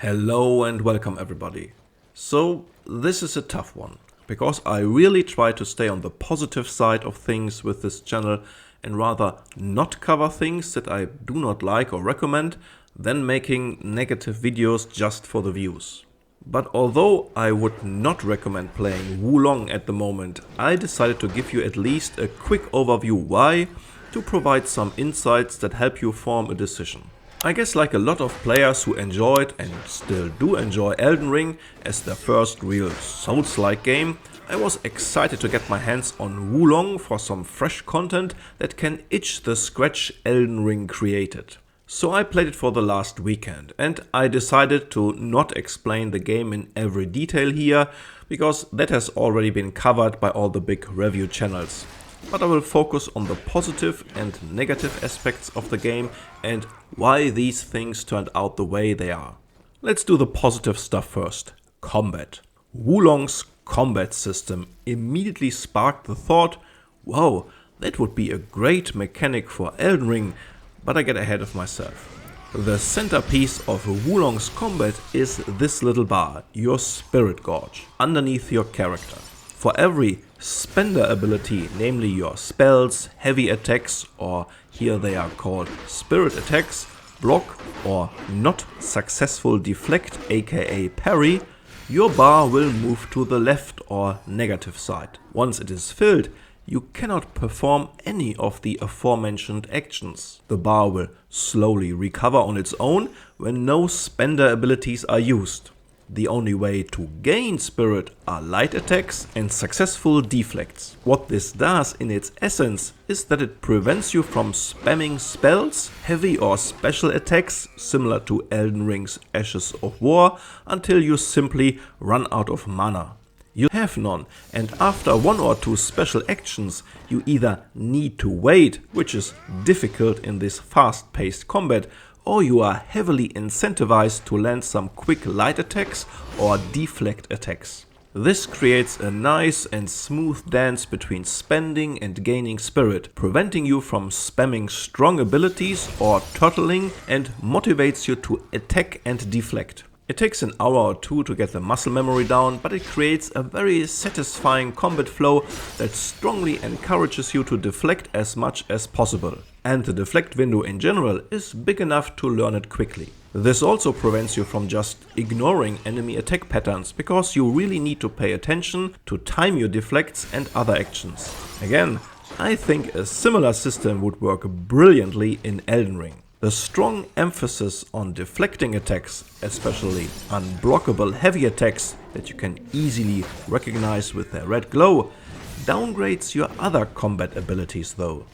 Hello and welcome everybody. So this is a tough one, because I really try to stay on the positive side of things with this channel and rather not cover things that I do not like or recommend than making negative videos just for the views. But although I would not recommend playing Wulong at the moment, I decided to give you at least a quick overview why, to provide some insights that help you form a decision. I guess like a lot of players who enjoyed and still do enjoy Elden Ring as their first real Souls-like game, I was excited to get my hands on Wulong for some fresh content that can itch the scratch Elden Ring created. So I played it for the last weekend, and I decided to not explain the game in every detail here, because that has already been covered by all the big review channels. But I will focus on the positive and negative aspects of the game and why these things turned out the way they are. Let's do the positive stuff first. Combat. Wulong's combat system immediately sparked the thought, wow, that would be a great mechanic for Elden Ring, but I get ahead of myself. The centerpiece of Wulong's combat is this little bar, your Spirit Gauge, underneath your character. For every spender ability, namely your spells, heavy attacks, or here they are called spirit attacks, block or not successful deflect aka parry, your bar will move to the left or negative side. Once it is filled, you cannot perform any of the aforementioned actions. The bar will slowly recover on its own when no spender abilities are used. The only way to gain spirit are light attacks and successful deflects. What this does in its essence is that it prevents you from spamming spells, heavy or special attacks similar to Elden Ring's Ashes of War until you simply run out of mana. You have none, and after one or two special actions you either need to wait, which is difficult in this fast-paced combat, or you are heavily incentivized to land some quick light attacks or deflect attacks. This creates a nice and smooth dance between spending and gaining spirit, preventing you from spamming strong abilities or turtling, and motivates you to attack and deflect. It takes an hour or two to get the muscle memory down, but it creates a very satisfying combat flow that strongly encourages you to deflect as much as possible. And the deflect window in general is big enough to learn it quickly. This also prevents you from just ignoring enemy attack patterns, because you really need to pay attention to time your deflects and other actions. Again, I think a similar system would work brilliantly in Elden Ring. The strong emphasis on deflecting attacks, especially unblockable heavy attacks that you can easily recognize with their red glow, downgrades your other combat abilities though.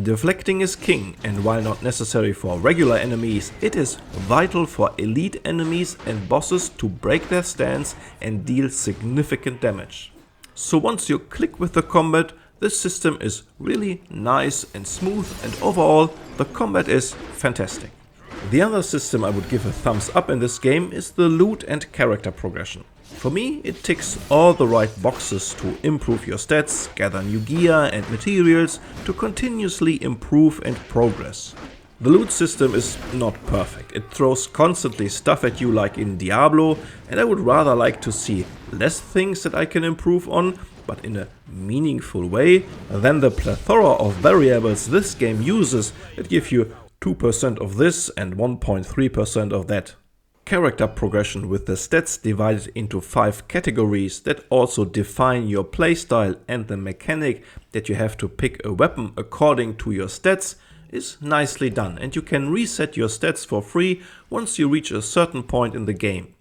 Deflecting is king, and while not necessary for regular enemies, it is vital for elite enemies and bosses to break their stance and deal significant damage. So once you click with the combat, this system is really nice and smooth, and overall the combat is fantastic. The other system I would give a thumbs up in this game is the loot and character progression. For me, it ticks all the right boxes to improve your stats, gather new gear and materials to continuously improve and progress. The loot system is not perfect. It throws constantly stuff at you like in Diablo, and I would rather like to see less things that I can improve on, but in a meaningful way, than the plethora of variables this game uses that give you 2% of this and 1.3% of that. Character progression with the stats divided into 5 categories that also define your playstyle, and the mechanic that you have to pick a weapon according to your stats is nicely done, and you can reset your stats for free once you reach a certain point in the game.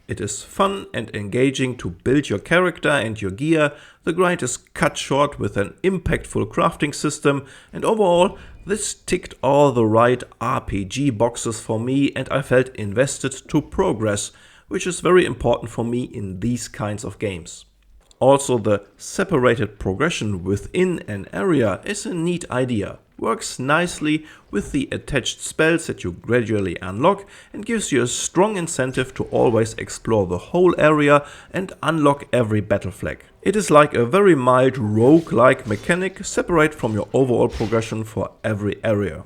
It is fun and engaging to build your character and your gear, the grind is cut short with an impactful crafting system, and overall this ticked all the right RPG boxes for me, and I felt invested to progress, which is very important for me in these kinds of games. Also, the separated progression within an area is a neat idea. Works nicely with the attached spells that you gradually unlock, and gives you a strong incentive to always explore the whole area and unlock every battle flag. It is like a very mild rogue-like mechanic, separate from your overall progression for every area.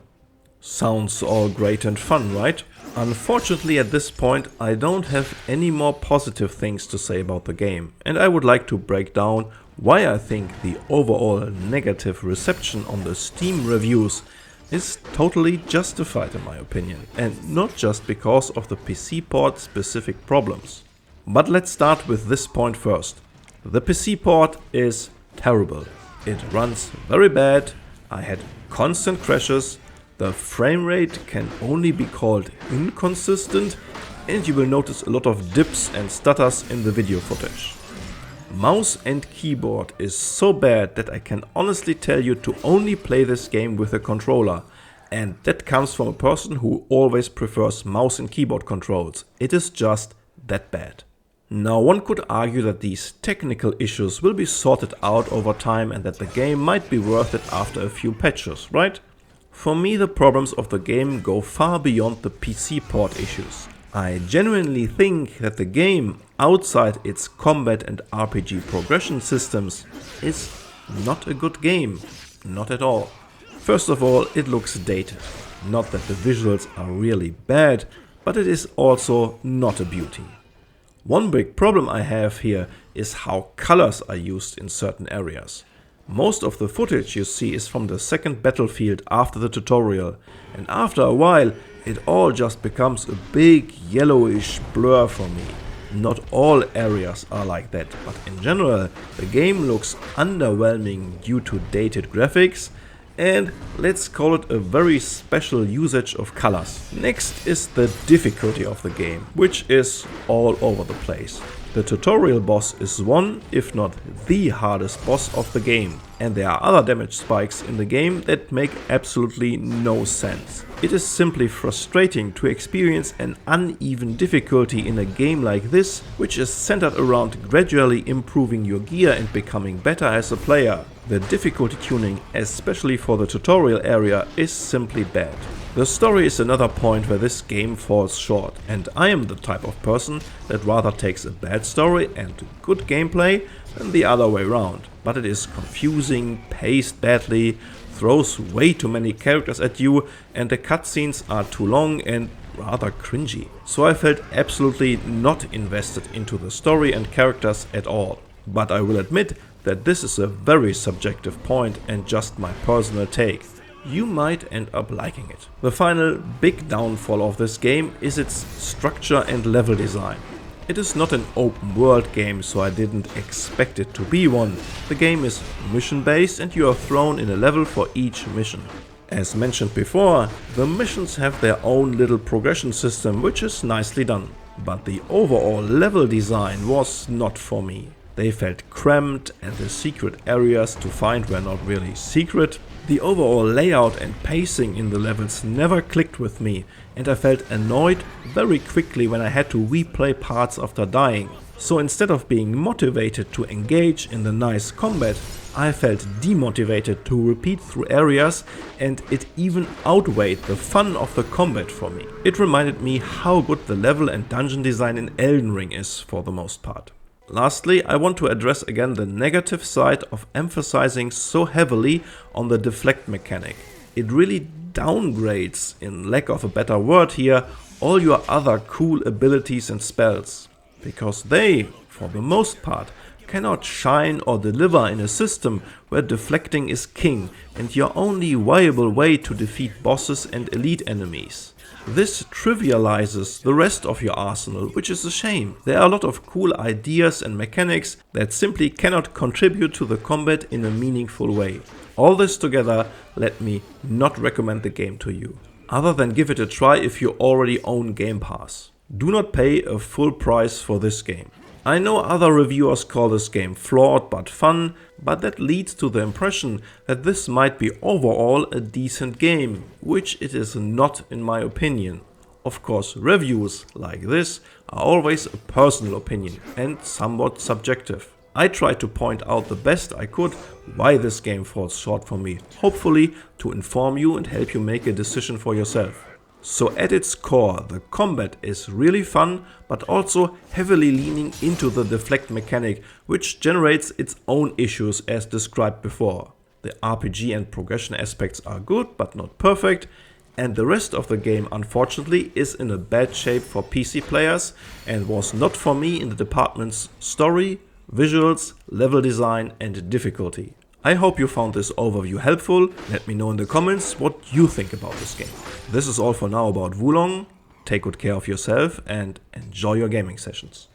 Sounds all great and fun, right? Unfortunately, at this point I don't have any more positive things to say about the game, and I would like to break down why I think the overall negative reception on the Steam reviews is totally justified in my opinion, and not just because of the PC port specific problems. But let's start with this point first. The PC port is terrible. It runs very bad, I had constant crashes, the frame rate can only be called inconsistent, and you will notice a lot of dips and stutters in the video footage. Mouse and keyboard is so bad that I can honestly tell you to only play this game with a controller, and that comes from a person who always prefers mouse and keyboard controls. It is just that bad. Now one could argue that these technical issues will be sorted out over time and that the game might be worth it after a few patches, right? For me, the problems of the game go far beyond the PC port issues. I genuinely think that the game, outside its combat and RPG progression systems, is not a good game. Not at all. First of all, it looks dated. Not that the visuals are really bad, but it is also not a beauty. One big problem I have here is how colors are used in certain areas. Most of the footage you see is from the second battlefield after the tutorial, and after a while it all just becomes a big yellowish blur for me. Not all areas are like that, but in general the game looks underwhelming due to dated graphics and, let's call it, a very special usage of colors. Next is the difficulty of the game, which is all over the place. The tutorial boss is one, if not the hardest boss of the game, and there are other damage spikes in the game that make absolutely no sense. It is simply frustrating to experience an uneven difficulty in a game like this, which is centered around gradually improving your gear and becoming better as a player. The difficulty tuning, especially for the tutorial area, is simply bad. The story is another point where this game falls short, and I am the type of person that rather takes a bad story and good gameplay than the other way around. But it is confusing, paced badly, throws way too many characters at you, and the cutscenes are too long and rather cringy. So I felt absolutely not invested into the story and characters at all. But I will admit that this is a very subjective point and just my personal take. You might end up liking it. The final big downfall of this game is its structure and level design. It is not an open world game, so I didn't expect it to be one. The game is mission based and you are thrown in a level for each mission. As mentioned before, the missions have their own little progression system, which is nicely done. But the overall level design was not for me. They felt cramped and the secret areas to find were not really secret. The overall layout and pacing in the levels never clicked with me, and I felt annoyed very quickly when I had to replay parts after dying. So instead of being motivated to engage in the nice combat, I felt demotivated to repeat through areas, and it even outweighed the fun of the combat for me. It reminded me how good the level and dungeon design in Elden Ring is for the most part. Lastly, I want to address again the negative side of emphasizing so heavily on the deflect mechanic. It really downgrades, in lack of a better word here, all your other cool abilities and spells. Because they, for the most part, cannot shine or deliver in a system where deflecting is king and your only viable way to defeat bosses and elite enemies. This trivializes the rest of your arsenal, which is a shame. There are a lot of cool ideas and mechanics that simply cannot contribute to the combat in a meaningful way. All this together let me not recommend the game to you, other than give it a try if you already own Game Pass. Do not pay a full price for this game. I know other reviewers call this game flawed but fun, but that leads to the impression that this might be overall a decent game, which it is not in my opinion. Of course, reviews like this are always a personal opinion and somewhat subjective. I tried to point out the best I could why this game falls short for me, hopefully to inform you and help you make a decision for yourself. So at its core, the combat is really fun, but also heavily leaning into the deflect mechanic, which generates its own issues as described before. The RPG and progression aspects are good, but not perfect, and the rest of the game unfortunately is in a bad shape for PC players and was not for me in the departments story, visuals, level design and difficulty. I hope you found this overview helpful. Let me know in the comments what you think about this game. This is all for now about Wulong. Take good care of yourself and enjoy your gaming sessions.